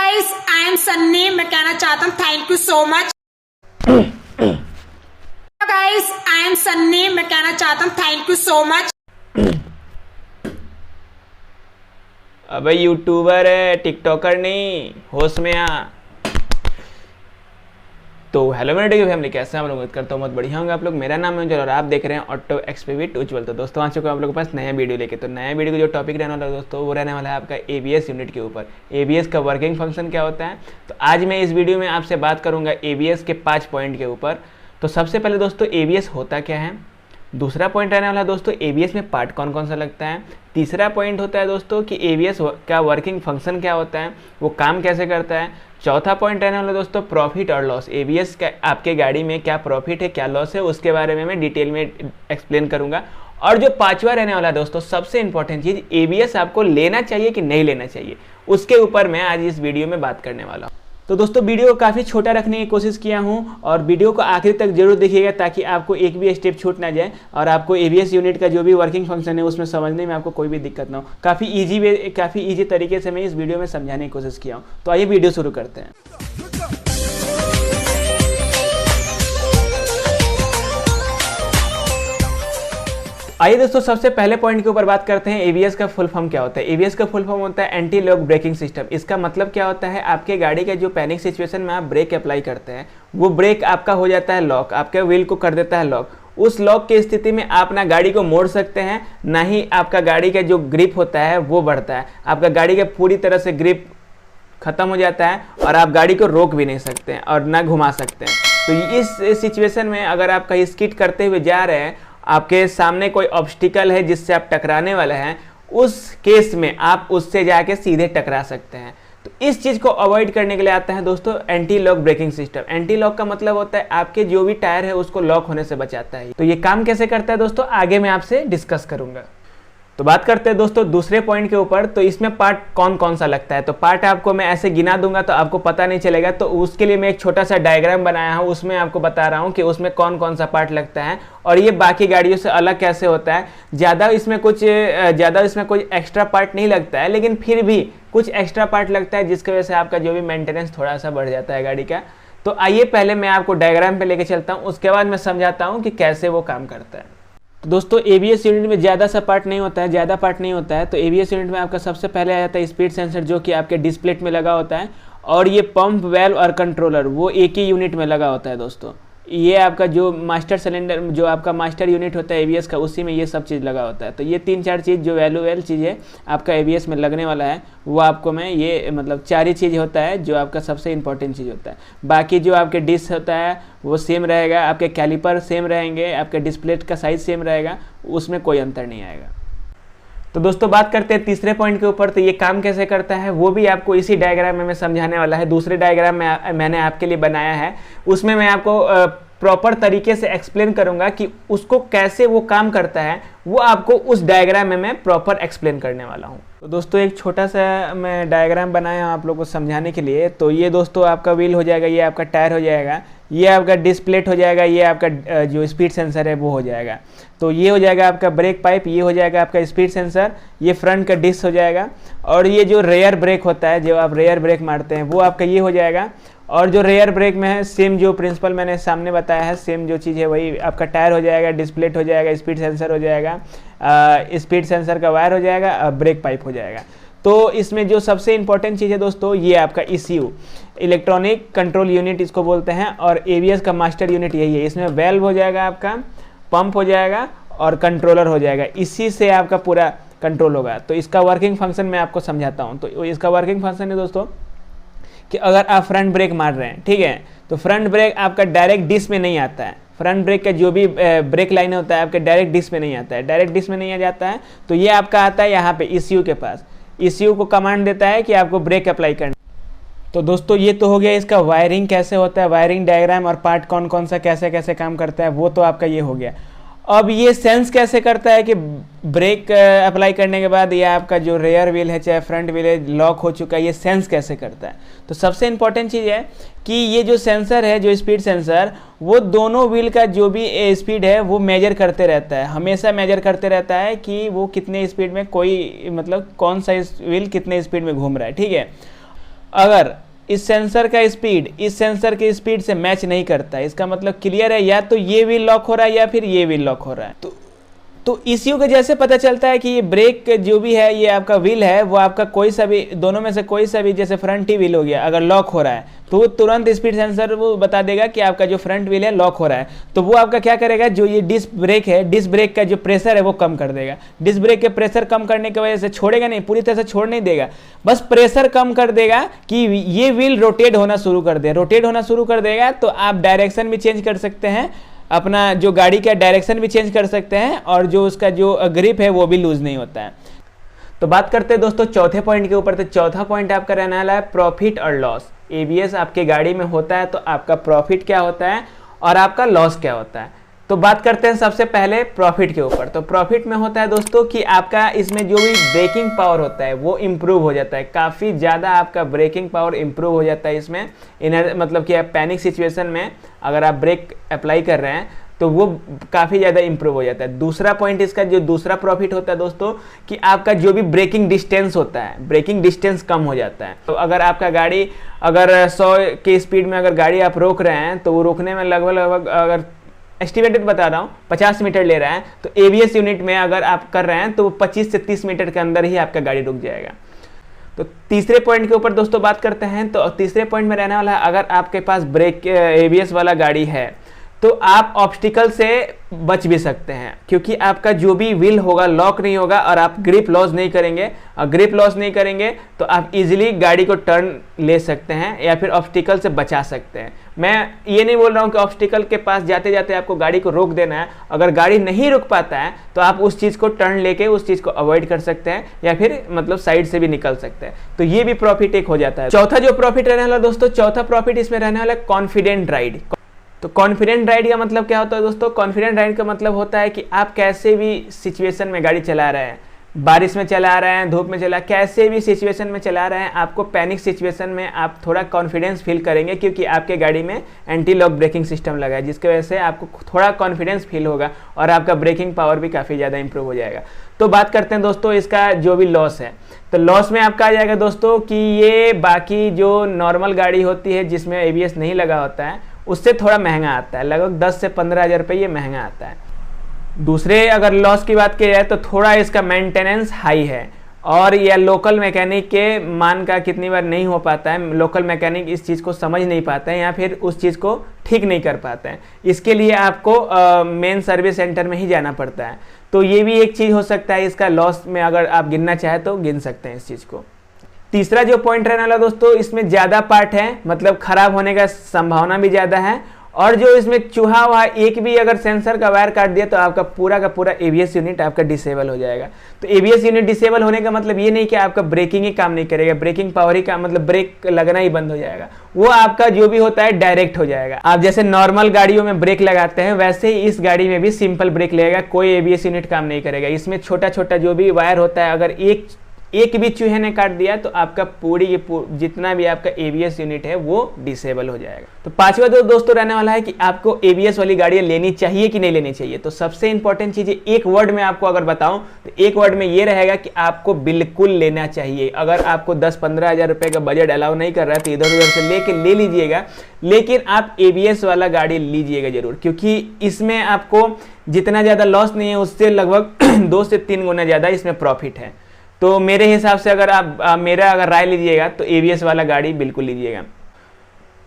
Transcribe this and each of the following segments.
Guys, I am Sunny. मैं कहना चाहता हूँ thank you so much. Guys, I am Sunny. मैं कहना चाहता हूँ थैंक यू सो मच। अबे यूट्यूबर है, टिकटॉकर नहीं, होश में आ। तो हेलो मेरे यूट्यूब फैमिली, कैसे हैं आप लोग? उम्मीद करता हूँ बहुत बढ़िया होंगे आप लोग। मेरा नाम है उज्जवल और आप देख रहे हैं ऑटो एक्सपी विद उज्जवल। तो दोस्तों आ चुका हूँ आप लोगों के पास नया वीडियो लेके। तो नया वीडियो का जो टॉपिक रहने वाला है दोस्तों, वो रहने वाला है आपका एबीएस यूनिट के ऊपर। एबीएस का वर्किंग फंक्शन क्या होता है, तो आज मैं इस वीडियो में आपसे बात करूंगा एबीएस के 5 पॉइंट के ऊपर। तो सबसे पहले दोस्तों एबीएस होता क्या है, दूसरा पॉइंट रहने वाला है दोस्तों एबीएस में पार्ट कौन कौन सा लगता है, तीसरा पॉइंट होता है दोस्तों कि एबीएस का वर्किंग फंक्शन क्या होता है, वो काम कैसे करता है, चौथा पॉइंट रहने वाला दोस्तों प्रॉफिट और लॉस। एबीएस का आपके गाड़ी में क्या प्रॉफिट है क्या लॉस है, उसके बारे में मैं डिटेल में एक्सप्लेन करूंगा। और जो पांचवा रहने वाला है दोस्तों सबसे इंपॉर्टेंट चीज़, एबीएस आपको लेना चाहिए कि नहीं लेना चाहिए, उसके ऊपर मैं आज इस वीडियो में बात करने वाला हूँ। तो दोस्तों वीडियो को काफ़ी छोटा रखने की कोशिश किया हूं और वीडियो को आखिर तक जरूर देखिएगा ताकि आपको एक भी स्टेप छूट ना जाए और आपको एबीएस यूनिट का जो भी वर्किंग फंक्शन है उसमें समझने में आपको कोई भी दिक्कत ना हो। काफ़ी इजी तरीके से मैं इस वीडियो में समझाने की कोशिश किया हूँ। तो आइए वीडियो शुरू करते हैं। आइए दोस्तों सबसे पहले पॉइंट के ऊपर बात करते हैं एबीएस का फुल फॉर्म क्या होता है। एबीएस का फुल फॉर्म होता है एंटी लॉक ब्रेकिंग सिस्टम। इसका मतलब क्या होता है, आपके गाड़ी का जो पैनिक सिचुएशन में आप ब्रेक अप्लाई करते हैं वो ब्रेक आपका हो जाता है लॉक, आपके व्हील को कर देता है लॉक। उस लॉक की स्थिति में आप ना गाड़ी को मोड़ सकते हैं, ना ही आपका गाड़ी का जो ग्रिप होता है वो बढ़ता है। आपका गाड़ी का पूरी तरह से ग्रिप खत्म हो जाता है और आप गाड़ी को रोक भी नहीं सकते हैं और ना घुमा सकते हैं। तो इस सिचुएशन में अगर आप कहीं स्किड करते हुए जा रहे हैं, आपके सामने कोई ऑब्स्टिकल है जिससे आप टकराने वाले हैं, उस केस में आप उससे जाके सीधे टकरा सकते हैं। तो इस चीज़ को अवॉइड करने के लिए आता है दोस्तों anti lock braking system. Anti lock का मतलब होता है आपके जो भी टायर है उसको लॉक होने से बचाता है। तो ये काम कैसे करता है दोस्तों आगे मैं आपसे डिस्कस करूंगा। तो बात करते हैं दोस्तों दूसरे पॉइंट के ऊपर। तो इसमें पार्ट कौन कौन सा लगता है, तो पार्ट आपको मैं ऐसे गिना दूंगा तो आपको पता नहीं चलेगा। तो उसके लिए मैं एक छोटा सा डायग्राम बनाया हूँ, उसमें आपको बता रहा हूँ कि उसमें कौन कौन सा पार्ट लगता है और ये बाकी गाड़ियों से अलग कैसे होता है। ज़्यादा इसमें कोई एक्स्ट्रा पार्ट नहीं लगता है, लेकिन फिर भी कुछ एक्स्ट्रा पार्ट लगता है जिसकी वजह से आपका जो भी मेंटेनेंस थोड़ा सा बढ़ जाता है गाड़ी का। तो आइए पहले मैं आपको डायग्राम पे लेके चलता हूँ, उसके बाद मैं समझाता हूँ कि कैसे वो काम करता है। तो दोस्तों एबीएस यूनिट में ज़्यादा पार्ट नहीं होता है। तो एबीएस यूनिट में आपका सबसे पहले आ जाता है स्पीड सेंसर, जो कि आपके डिस्प्ले में लगा होता है। और ये पंप, वेल्व और कंट्रोलर वो एक ही यूनिट में लगा होता है दोस्तों। ये आपका जो मास्टर सिलेंडर, जो आपका मास्टर यूनिट होता है एबीएस का, उसी में ये सब चीज़ लगा होता है। तो ये 3-4 चीज़ जो वैल्यूएबल चीज़ें आपका एबीएस में लगने वाला है, वो आपको मैं ये मतलब 4 ही चीज़ होता है जो आपका सबसे इंपॉर्टेंट चीज़ होता है। बाकी जो आपके डिस्क होता है वो सेम रहेगा, आपके कैलिपर सेम रहेंगे, आपके डिस्प्ले का साइज सेम रहेगा, उसमें कोई अंतर नहीं आएगा। तो दोस्तों बात करते हैं तीसरे पॉइंट के ऊपर। तो ये काम कैसे करता है वो भी आपको इसी डायग्राम में मैं समझाने वाला है। दूसरे डायग्राम में मैंने आपके लिए बनाया है, उसमें मैं आपको प्रॉपर तरीके से एक्सप्लेन करूंगा कि उसको कैसे वो काम करता है, वो आपको उस डायग्राम में मैं प्रॉपर एक्सप्लेन करने वाला हूँ। तो दोस्तों एक छोटा सा मैं डायग्राम बनाया हूँ आप लोगों को समझाने के लिए। तो ये दोस्तों आपका व्हील हो जाएगा, ये आपका टायर हो जाएगा, ये आपका डिस्प्लेट हो जाएगा, ये आपका जो स्पीड सेंसर है वो हो जाएगा। तो ये हो जाएगा आपका ब्रेक पाइप, ये हो जाएगा आपका स्पीड सेंसर, ये फ्रंट का डिस्क हो जाएगा। और ये जो रेयर ब्रेक होता है, जो आप रेयर ब्रेक मारते हैं, वो आपका ये हो जाएगा। और जो रेयर ब्रेक में है सेम जो प्रिंसिपल मैंने सामने बताया है, सेम जो चीज़ है वही आपका टायर हो जाएगा, डिस्प्लेट हो जाएगा, स्पीड सेंसर हो जाएगा, स्पीड सेंसर का वायर हो जाएगा, ब्रेक पाइप हो जाएगा। तो इसमें जो सबसे इंपॉर्टेंट चीज़ है दोस्तों, ये आपका ECU, इलेक्ट्रॉनिक कंट्रोल यूनिट इसको बोलते हैं। और एबीएस का मास्टर यूनिट यही है। इसमें वेल्व हो जाएगा, आपका पंप हो जाएगा और कंट्रोलर हो जाएगा, इसी से आपका पूरा कंट्रोल होगा। तो इसका वर्किंग फंक्शन मैं आपको समझाता हूँ। तो इसका वर्किंग फंक्शन है दोस्तों कि अगर आप फ्रंट ब्रेक मार रहे हैं, ठीक है, तो फ्रंट ब्रेक आपका डायरेक्ट डिस्क में नहीं आता है। फ्रंट ब्रेक का जो भी ब्रेक लाइन होता है आपके डायरेक्ट डिस्क में नहीं आता है, डायरेक्ट डिस्क में नहीं आ जाता है। तो ये आपका आता है यहाँ पे ECU के पास। ECU को कमांड देता है कि आपको ब्रेक अप्लाई करना। तो दोस्तों ये तो हो गया इसका वायरिंग कैसे होता है, वायरिंग डायग्राम और पार्ट कौन कौन सा कैसे कैसे काम करता है, वो तो आपका ये हो गया। अब ये सेंस कैसे करता है कि ब्रेक अप्लाई करने के बाद ये आपका जो रेयर व्हील है चाहे फ्रंट व्हील है लॉक हो चुका है, ये सेंस कैसे करता है। तो सबसे इंपॉर्टेंट चीज़ है कि ये जो सेंसर है, जो स्पीड सेंसर, वो दोनों व्हील का जो भी स्पीड है वो मेजर करते रहता है, हमेशा मेजर करते रहता है कि वो कितने स्पीड में, कोई मतलब कौन सा व्हील कितने स्पीड में घूम रहा है, ठीक है। अगर इस सेंसर का स्पीड इस सेंसर के स्पीड से मैच नहीं करता है, इसका मतलब क्लियर है, या तो ये व्हील लॉक हो रहा है या फिर ये व्हील लॉक हो रहा है। तो इसी के जैसे पता चलता है कि ये ब्रेक जो भी है, ये आपका व्हील है, वो आपका कोई सा भी, दोनों में से कोई सा भी, जैसे फ्रंट ही व्हील हो गया, अगर लॉक हो रहा है तो वो तुरंत स्पीड सेंसर वो बता देगा कि आपका जो फ्रंट व्हील है लॉक हो रहा है। तो वो आपका क्या करेगा, जो ये डिस्क ब्रेक है, डिस्क ब्रेक का जो प्रेशर है वो कम कर देगा। डिस्क ब्रेक के प्रेशर कम करने की वजह से छोड़ेगा नहीं, पूरी तरह से छोड़ नहीं देगा, बस प्रेशर कम कर देगा कि ये व्हील रोटेट होना शुरू कर दे। रोटेट होना शुरू कर देगा तो आप डायरेक्शन भी चेंज कर सकते हैं, अपना जो गाड़ी का डायरेक्शन भी चेंज कर सकते हैं, और जो उसका जो ग्रिप है वो भी लूज नहीं होता है। तो बात करते हैं दोस्तों चौथे पॉइंट के ऊपर। तो चौथा पॉइंट आपका रहने वाला है प्रॉफिट और लॉस। एबीएस आपके गाड़ी में होता है तो आपका प्रॉफिट क्या होता है और आपका लॉस क्या होता है। तो बात करते हैं सबसे पहले प्रॉफिट के ऊपर। तो प्रॉफिट में होता है दोस्तों कि आपका इसमें जो भी ब्रेकिंग पावर होता है वो इम्प्रूव हो जाता है, काफ़ी ज़्यादा आपका ब्रेकिंग पावर इम्प्रूव हो जाता है इसमें। मतलब कि आप पैनिक सिचुएशन में अगर आप ब्रेक अप्लाई कर रहे हैं तो वो काफ़ी ज़्यादा इंप्रूव हो जाता है। दूसरा पॉइंट इसका जो दूसरा प्रॉफिट होता है दोस्तों कि आपका जो भी ब्रेकिंग डिस्टेंस होता है, ब्रेकिंग डिस्टेंस कम हो जाता है। तो अगर आपका गाड़ी अगर 100 की स्पीड में अगर गाड़ी आप रोक रहे हैं तो वो रोकने में लगभग अगर एस्टिमेटेड बता रहा हूँ 50 मीटर ले रहा है, तो एबीएस यूनिट में अगर आप कर रहे हैं तो वो 25 से 30 मीटर के अंदर ही आपका गाड़ी रुक जाएगा। तो तीसरे पॉइंट के ऊपर दोस्तों बात करते हैं। तो तीसरे पॉइंट में रहने वाला है, अगर आपके पास ब्रेक एबीएस वाला गाड़ी है तो आप ऑब्स्टिकल से बच भी सकते हैं, क्योंकि आपका जो भी व्हील होगा लॉक नहीं होगा और आप ग्रिप लॉस नहीं करेंगे। और ग्रिप लॉस नहीं करेंगे तो आप इजीली गाड़ी को टर्न ले सकते हैं या फिर ऑब्स्टिकल से बचा सकते हैं। मैं ये नहीं बोल रहा हूँ कि ऑब्स्टिकल के पास जाते जाते आपको गाड़ी को रोक देना है। अगर गाड़ी नहीं रुक पाता है तो आप उस चीज़ को टर्न लेके उस चीज़ को अवॉइड कर सकते हैं या फिर मतलब साइड से भी निकल सकते हैं। तो ये भी प्रॉफिट एक हो जाता है। चौथा जो प्रॉफिट रहने वाला दोस्तों, चौथा प्रॉफिट इसमें रहने वाला है कॉन्फिडेंट राइड। तो कॉन्फिडेंट राइड का मतलब क्या होता है दोस्तों? कॉन्फिडेंट राइड का मतलब होता है कि आप कैसे भी सिचुएशन में गाड़ी चला रहे हैं, बारिश में चला रहे हैं, धूप में चला, कैसे भी सिचुएशन में चला रहे हैं, आपको पैनिक सिचुएशन में आप थोड़ा कॉन्फिडेंस फील करेंगे, क्योंकि आपके गाड़ी में एंटी लॉक ब्रेकिंग सिस्टम लगा है, जिसकी वजह से आपको थोड़ा कॉन्फिडेंस फील होगा और आपका ब्रेकिंग पावर भी काफ़ी ज़्यादा इंप्रूव हो जाएगा। तो बात करते हैं दोस्तों इसका जो भी लॉस है। तो लॉस में आपका आ जाएगा दोस्तों कि ये बाकी जो नॉर्मल गाड़ी होती है जिसमें एबीएस नहीं लगा होता है उससे थोड़ा महंगा आता है, लगभग 10 से 15 हज़ार रुपये ये महंगा आता है। दूसरे अगर लॉस की बात की जाए तो थोड़ा इसका मेंटेनेंस हाई है, और यह लोकल मैकेनिक के मान का कितनी बार नहीं हो पाता है। लोकल मैकेनिक इस चीज़ को समझ नहीं पाते हैं या फिर उस चीज़ को ठीक नहीं कर पाते हैं। इसके लिए आपको मेन सर्विस सेंटर में ही जाना पड़ता है। तो ये भी एक चीज़ हो सकता है इसका लॉस में, अगर आप गिनना चाहें तो गिन सकते हैं इस चीज़ को। तीसरा जो पॉइंट रहने वाला दोस्तों, इसमें ज़्यादा पार्ट है, मतलब खराब होने का संभावना भी ज़्यादा है, और जो इसमें चूहा हुआ एक भी अगर सेंसर का वायर काट दिया तो आपका पूरा का पूरा एबीएस यूनिट आपका डिसेबल हो जाएगा। तो एबीएस यूनिट डिसेबल होने का मतलब ये नहीं कि आपका ब्रेकिंग ही काम नहीं करेगा, ब्रेकिंग पावर ही काम, मतलब ब्रेक लगना ही बंद हो जाएगा। वो आपका जो भी होता है डायरेक्ट हो जाएगा। आप जैसे नॉर्मल गाड़ियों में ब्रेक लगाते हैं वैसे ही इस गाड़ी में भी सिंपल ब्रेक लगेगा, कोई एबीएस यूनिट काम नहीं करेगा। इसमें छोटा छोटा जो भी वायर होता है, अगर एक भी चूहे ने काट दिया तो आपका जितना भी आपका एबीएस यूनिट है वो डिसेबल हो जाएगा। तो पांचवा दोस्तों रहने वाला है कि आपको एबीएस वाली गाड़ियां लेनी चाहिए कि नहीं लेनी चाहिए। तो सबसे इंपॉर्टेंट चीज एक वर्ड में आपको अगर बताऊं तो एक वर्ड में ये रहेगा कि आपको बिल्कुल लेना चाहिए। अगर आपको 10-15 हज़ार रुपए का बजट अलाउ नहीं कर रहा है तो इधर उधर से ले लीजिएगा, लेकिन आप एबीएस वाला गाड़ी लीजिएगा जरूर, क्योंकि इसमें आपको जितना ज्यादा लॉस नहीं है उससे लगभग 2 से 3 गुना ज्यादा इसमें प्रॉफिट है। तो मेरे हिसाब से अगर आप मेरा अगर राय लीजिएगा तो एबीएस वाला गाड़ी बिल्कुल लीजिएगा।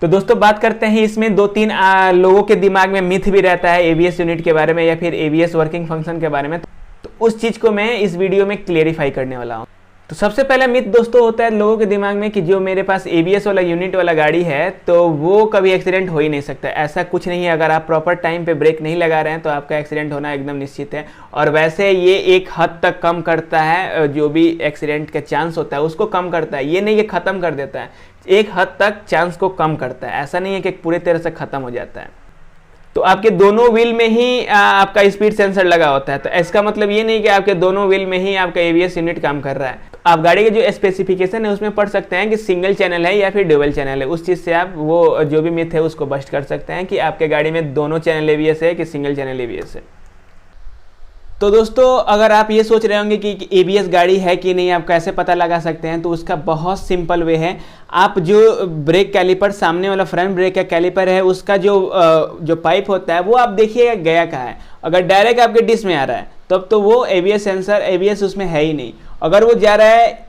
तो दोस्तों बात करते हैं इसमें 2-3 लोगों के दिमाग में मिथ भी रहता है एबीएस यूनिट के बारे में या फिर एबीएस वर्किंग फंक्शन के बारे में। तो उस चीज़ को मैं इस वीडियो में क्लियरिफाई करने वाला हूँ। तो सबसे पहला मिथ दोस्तों होता है लोगों के दिमाग में कि जो मेरे पास एबीएस वाला यूनिट वाला गाड़ी है तो वो कभी एक्सीडेंट हो ही नहीं सकता। ऐसा कुछ नहीं है। अगर आप प्रॉपर टाइम पे ब्रेक नहीं लगा रहे हैं तो आपका एक्सीडेंट होना एकदम निश्चित है। और वैसे ये एक हद तक कम करता है, जो भी एक्सीडेंट का चांस होता है उसको कम करता है। ये नहीं कि ख़त्म कर देता है, एक हद तक चांस को कम करता है। ऐसा नहीं है कि पूरे तरह से ख़त्म हो जाता है। तो आपके दोनों व्हील में ही आपका स्पीड सेंसर लगा होता है। तो इसका मतलब ये नहीं कि आपके दोनों व्हील में ही आपका एबीएस यूनिट काम कर रहा है। तो आप गाड़ी के जो स्पेसिफिकेशन है उसमें पढ़ सकते हैं कि सिंगल चैनल है या फिर डुअल चैनल है। उस चीज़ से आप वो जो भी मिथ है उसको बस्ट कर सकते हैं कि आपके गाड़ी में दोनों चैनल एबीएस है कि सिंगल चैनल एबीएस है। तो दोस्तों अगर आप ये सोच रहे होंगे कि ABS गाड़ी है कि नहीं, आप कैसे पता लगा सकते हैं, तो उसका बहुत सिंपल वे है। आप जो ब्रेक कैलिपर, सामने वाला फ्रंट ब्रेक का कैलिपर है, उसका जो पाइप होता है वो आप देखिएगा गया कहाँ है। अगर डायरेक्ट आपके डिस्क में आ रहा है तब तो वो ABS सेंसर, ABS उसमें है ही नहीं। अगर वो जा रहा है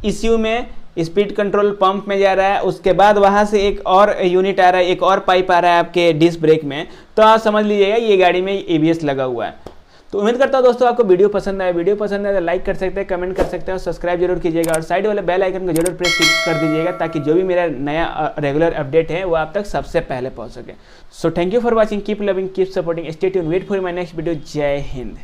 ECU में, स्पीड कंट्रोल पंप में जा रहा है, उसके बाद वहाँ से एक और यूनिट आ रहा है, एक और पाइप आ रहा है आपके डिस्क ब्रेक में, तो आप समझ लीजिएगा ये गाड़ी में ABS लगा हुआ है। तो उम्मीद करता हूँ दोस्तों आपको वीडियो पसंद आए। वीडियो पसंद आए तो लाइक कर सकते हैं, कमेंट कर सकते हैं और सब्सक्राइब जरूर कीजिएगा और साइड वाले बेल आइकन को जरूर प्रेस कर दीजिएगा ताकि जो भी मेरा नया रेगुलर अपडेट है वो आप तक सबसे पहले पहुँच सके। So thank you for watching, keep loving, keep supporting, stay tuned, wait for my next video. जय हिंद।